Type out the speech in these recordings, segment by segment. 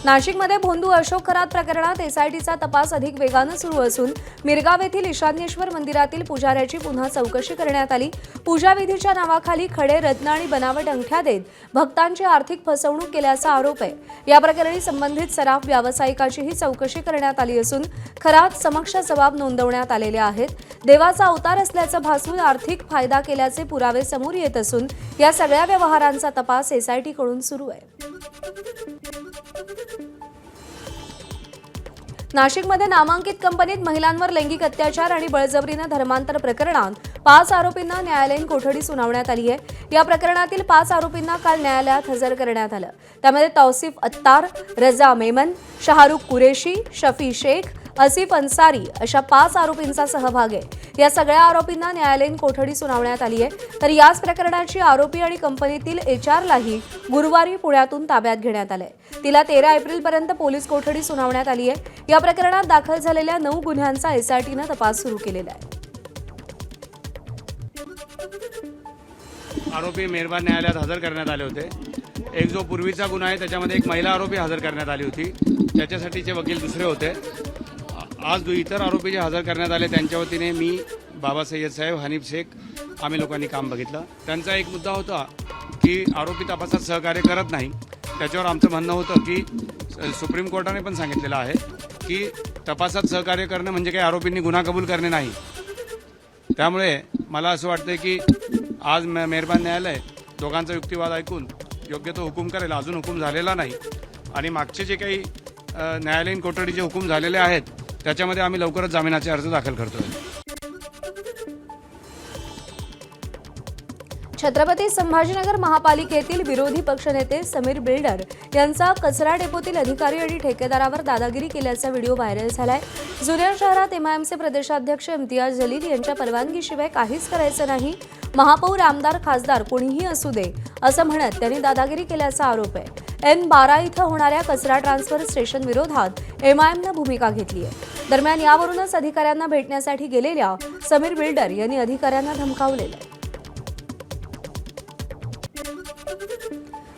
नाशिकमध्ये भोंदू अशोक खरात प्रकरणात एसआयटीचा तपास अधिक वेगाने सुरू असून मिरगाव येथील ईशान्येश्वर मंदिरातील पुजाऱ्याची पुन्हा चौकशी करण्यात आली। पूजाविधीच्या नावाखाली खडे रत्न आणि बनावट अंगठ्या देत भक्तांची आर्थिक फसवणूक केल्याचा आरोप आहे। या प्रकरणी संबंधित सराफ व्यावसायिकाचीही चौकशी करण्यात आली असून खरात समक्ष जबाब नोंदवण्यात आलेले आहेत। देवाचा अवतार असल्याचं भासून आर्थिक फायदा केल्याचे पुरावे समोर येत असून या सगळ्या व्यवहारांचा तपास एसआयटीकडून सुरू आहे। नाशिकमध्ये नामांकित कंपनीत महिलांवर लैंगिक अत्याचार आणि बळजबरीने धर्मांतर प्रकरणात 5 आरोपींना न्यायालयीन कोठडी सुनावण्यात आली आहे। या प्रकरणातील 5 आरोपींना काल न्यायालयात हजर करण्यात आलं। त्यामध्ये तौसिफ अत्तार, रजा मेमन, शाहरुख कुरेशी, शफी शेख, आसिफ अन्सारी अशा 5 आरोपींचा सहभाग आहे। या सगळ्या आरोपींना न्यायालयीन कोठडी सुनावण्यात आली आहे। तर याच प्रकरणाची आरोपी आणि कंपनीतील एचआरलाही गुरुवारी पुण्यातून ताब्यात घेण्यात आले। तिला 13 एप्रिलपर्यंत पोलीस कोठडी सुनावण्यात आली आहे। या प्रकरणात दाखल झालेल्या 9 गुन्ह्यांचा एसआयटीने तपास सुरू केलेला आहे। आरोपी मेहरबान न्यायालयात हजर करण्यात आले होते। एक जो पूर्वीचा गुन्हा आहे त्याच्यामध्ये एक महिला आरोपी हजर करण्यात आली होती, त्याच्यासाठीचे वकील दुसरे होते। आज इतर आरोपी जे हजर करण्यात आले त्यांच्या वतीने मी, बाबा सय्यद साहेब, हनीफ शेख आम्ही लोकांनी काम बघितलं। त्यांचा एक मुद्दा होता की आरोपी तपासात सहकार्य करत नाही। त्याच्यावर आमचं म्हणणं होतं की सुप्रीम कोर्टाने पण सांगितलेलं आहे की तपासात सहकार्य करणं म्हणजे काही आरोपींनी गुन्हा कबूल करणे नाही। त्यामुळे मला असं वाटतं की आज मेहरबान न्यायालय दोघांचा युक्तिवाद ऐकून योग्य तो हुकूम करेल। अजून हुकूम झालेला नाही आणि मागचे जे काही न्यायालयीन कोठडीचे हुकूम झालेले आहेत त्याच्यामध्ये आम्ही लवकरच जामिनाचे अर्ज दाखल करतोय। छत्रपती संभाजीनगर महापालिकेतील विरोधी पक्षनेते समीर बिल्डर यांचा कचरा डेपोतील अधिकारी आणि ठेकेदारावर दादागिरी केल्याचा व्हिडिओ व्हायरल झालाय। जुन्या शहरात एमआयएमचे प्रदेशाध्यक्ष इम्तियाज जलील यांच्या परवानगीशिवाय काहीच करायचं नाही, महापौर, आमदार, खासदार कोणीही असू दे असं म्हणत त्यांनी दादागिरी केल्याचा आरोप आहे। N12 इथं होणाऱ्या कचरा ट्रान्सफर स्टेशन विरोधात एमआयएमने भूमिका घेतली आहे। दरम्यान यावरूनच अधिकाऱ्यांना भेटण्यासाठी गेलेल्या समीर बिल्डर यांनी अधिकाऱ्यांना धमकावलेलं आहे।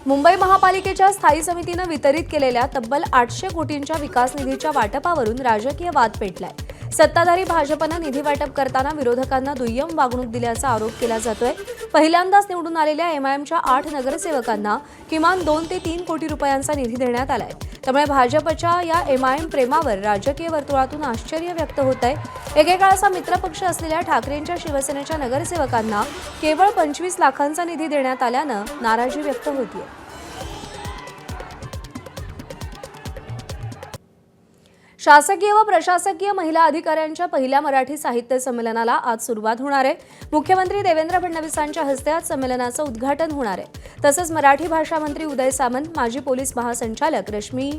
मुंबई महापालिकेच्या स्थायी समितीने वितरित केलेल्या तब्बल 800 कोटींच्या विकास निधीच्या वाटपावरून राजकीय वाद पेटलाय। सत्ताधारी भाजपने निधी वाटप करताना विरोधकांना दुय्यम वागणूक दिल्याचा आरोप केला जातोय। पहिल्यांदाच निवडून आलेल्या एमआयएमच्या 8 नगरसेवकांना किमान 2 ते 3 कोटी रुपयांचा निधी देण्यात आलाय। त्यामुळे भाजपच्या या एमआयएम प्रेमावर राजकीय वर्तुळातून आश्चर्य व्यक्त होत आहे। एकेकाळचा मित्रपक्ष असलेल्या ठाकरेंच्या शिवसेनेच्या नगरसेवकांना केवळ 25 लाखांचा निधी देण्यात आल्यानं नाराजी व्यक्त होतीये। शासकीय व प्रशासकीय महिला अधिकाऱ्यांच्या पहिल्या मराठी साहित्य संमेलनाला आज सुरुवात होणार आहे। मुख्यमंत्री देवेंद्र फडणवीसांच्या हस्ते आज संमेलनाचं उद्घाटन होणार आहे। तसंच मराठी भाषा मंत्री उदय सामंत, माजी पोलीस महासंचालक रश्मी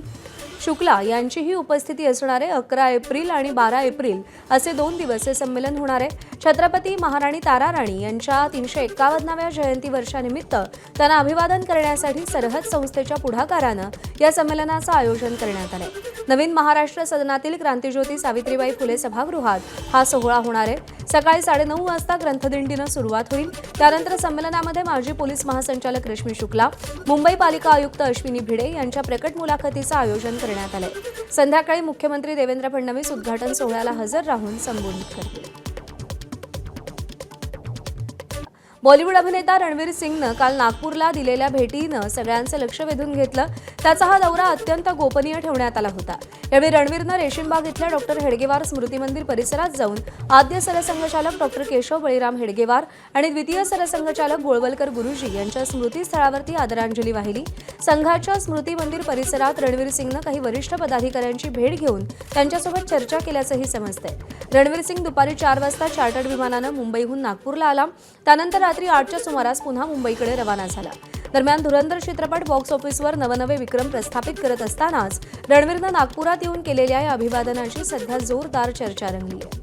शुक्ला यांचीही उपस्थिती असणार आहे। 11 एप्रिल आणि 12 एप्रिल असे 2 दिवस हे संमेलन होणार आहे। छत्रपती महाराणी ताराराणी यांच्या 351व्या जयंती वर्षानिमित्त त्यांना अभिवादन करण्यासाठी सरहद संस्थेच्या पुढाकारानं या संमेलनाचं आयोजन करण्यात आलं आहे। नवीन महाराष्ट्र सदनातील क्रांतिज्योती सावित्रीबाई फुले सभागृहात हा सोहळा होणार आहे। सकाळी 9:30 वाजता ग्रंथदिंडीनं सुरुवात होईल। त्यानंतर संमेलनामध्ये माजी पोलीस महासंचालक रश्मी शुक्ला, मुंबई पालिका आयुक्त अश्विनी भिडे यांच्या प्रकट मुलाखतीचं आयोजन करण्यात आलंय। संध्याकाळी मुख्यमंत्री देवेंद्र फडणवीस उद्घाटन सोहळ्याला हजर राहून संबोधित करतील। बॉलिवूड अभिनेता रणवीर सिंगनं काल नागपूरला दिलेल्या भेटीनं सगळ्यांचं लक्ष वेधून घेतलं। त्याचा हा दौरा अत्यंत गोपनीय ठेवण्यात आला होता। यावेळी रणवीरनं रेशीमबाग इथल्या डॉक्टर हेडगेवार स्मृती मंदिर परिसरात जाऊन आद्य सरसंघचालक डॉक्टर केशव बळीराम हेडगेवार आणि द्वितीय सरसंघचालक गोळवलकर गुरुजी यांच्या स्मृतीस्थळावरती आदरांजली वाहिली। संघाच्या स्मृती मंदिर परिसरात रणवीर सिंगनं काही वरिष्ठ पदाधिकाऱ्यांची भेट घेऊन त्यांच्यासोबत चर्चा केल्याचंही समजतंय। रणवीर सिंग दुपारी 4 वाजता चार्टर्ड विमानानं मुंबईहून नागपूरला आला। त्यानंतर रात्री 8च्या सुमारास पुन्हा मुंबईकडे रवाना झाला। दरम्यान धुरंधर चित्रपट बॉक्स ऑफिसवर नवनवे विक्रम प्रस्थापित करत असतानाच रणवीरनं नागपुरात येऊन केलेल्या या अभिवादनाची सध्या जोरदार चर्चा रंगली आहे।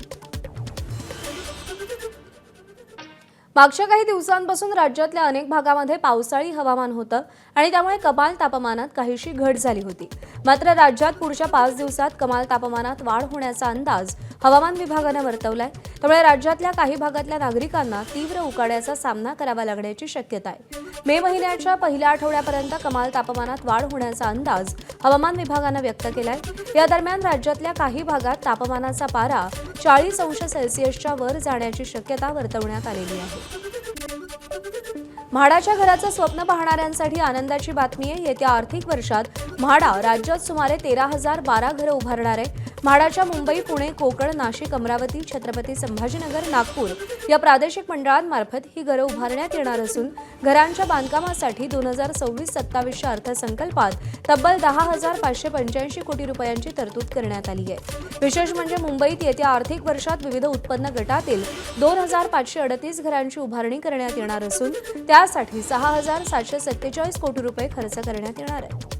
मागच्या काही दिवसांपासून राज्यातल्या अनेक भागामध्ये पावसाळी हवामान होतं आणि त्यामुळे कमाल तापमानात काहीशी घट झाली होती। मात्र राज्यात पुढच्या 5 दिवसात कमाल तापमानात वाढ होण्याचा अंदाज हवामान विभागानं वर्तवलाय। त्यामुळे राज्यातल्या काही भागातल्या नागरिकांना तीव्र उकाड्याचा सामना करावा लागण्याची शक्यता आहे। मे महिन्याच्या पहिल्या आठवड्यापर्यंत कमाल तापमानात वाढ होण्याचा अंदाज हवामान विभागानं व्यक्त केलाय। या दरम्यान राज्यातल्या काही भागात तापमानाचा पारा 40 अंश सेल्सिअसच्या वर जाण्याची शक्यता वर्तवण्यात आलेली आहे। म्हाडाच्या घराचं स्वप्न पाहणाऱ्यांसाठी आनंदाची बातमी आहे। येत्या आर्थिक वर्षात म्हाडा राज्यात सुमारे 13,012 घरं उभारणार आहे। म्हाडाच्या मुंबई, पुणे, कोकण, नाशिक, अमरावती, छत्रपती संभाजीनगर, नागपूर या प्रादेशिक मंडळांमार्फत ही घरं उभारण्यात येणार असून घरांच्या बांधकामासाठी 2026-27च्या अर्थसंकल्पात तब्बल 10,585 कोटी रुपयांची तरतूद करण्यात आली आहे। विशेष म्हणजे मुंबईत येत्या आर्थिक वर्षात विविध उत्पन्न गटातील 2,538 घरांची उभारणी करण्यात येणार असून त्यासाठी 6,747 कोटी रुपये खर्च करण्यात येणार आहे।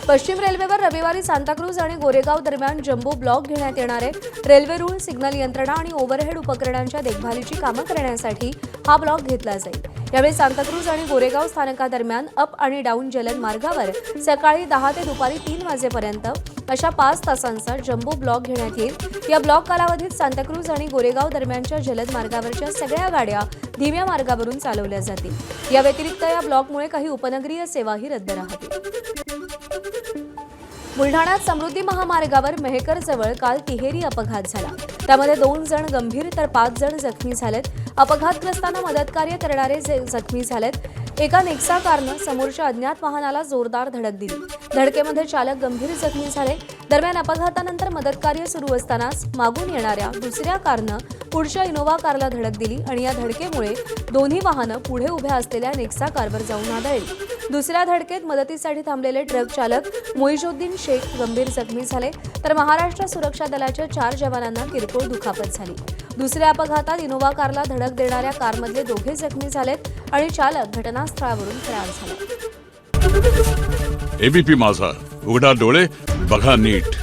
पश्चिम रेल्वेवर रविवारी सांताक्रूज आणि गोरेगाव दरम्यान जम्बो ब्लॉक घेण्यात येणार आहे। रेल्वे रूळ, सिग्नल यंत्रणा आणि ओव्हरहेड उपकरणांच्या देखभालीची कामं करण्यासाठी हा ब्लॉक घेतला जाईल। यावेळी सांताक्रूज आणि गोरेगाव स्थानकादरम्यान अप आणि डाऊन जलद मार्गावर सकाळी 10 ते दुपारी 3 वाजेपर्यंत अशा 5 तासांचा जम्बो ब्लॉक घेण्यात येईल। या ब्लॉक कालावधीत सांताक्रूज आणि गोरेगाव दरम्यानच्या जलद मार्गावरच्या सगळ्या गाड्या धीम्या मार्गावरून चालवल्या जातील। या व्यतिरिक्त या ब्लॉकमुळे काही उपनगरीय सेवाही रद्द राहतील। बुलढाण्यात समृद्धी महामार्गावर मेहकरजवळ काल तिहेरी अपघात झाला। त्यामध्ये 2 जण गंभीर तर 5 जण जखमी झालेत। अपघातग्रस्तांना मदतकार्य करणारे जखमी झालेत। एका नेक्सा कारनं समोरच्या अज्ञात वाहनाला जोरदार धडक दिली। धडकेमध्ये चालक गंभीर जखमी झाले। दरम्यान अपघातानंतर मदतकार्य सुरू असतानाच मागून येणाऱ्या दुसऱ्या कारनं पुढच्या इनोव्हा कारला धडक दिली आणि या धडकेमुळे दोन्ही वाहनं पुढे उभ्या असलेल्या नेक्सा कारवर जाऊन आदळली। दुसऱ्या धडकेत मदतीसाठी थांबलेले ट्रक चालक मोइजुद्दीन शेख गंभीर जखमी झाले, तर महाराष्ट्र सुरक्षा दलाच्या 4 जवानांना किरकोळ दुखापत झाली। दुसऱ्या अपघातात इनोव्हा कारला धडक देणाऱ्या कारमधले 2 जखमी झालेत आणि चालक घटनास्थळावरून फरार झाला। एबीपी माझा, उघडा डोळे बघा नीट।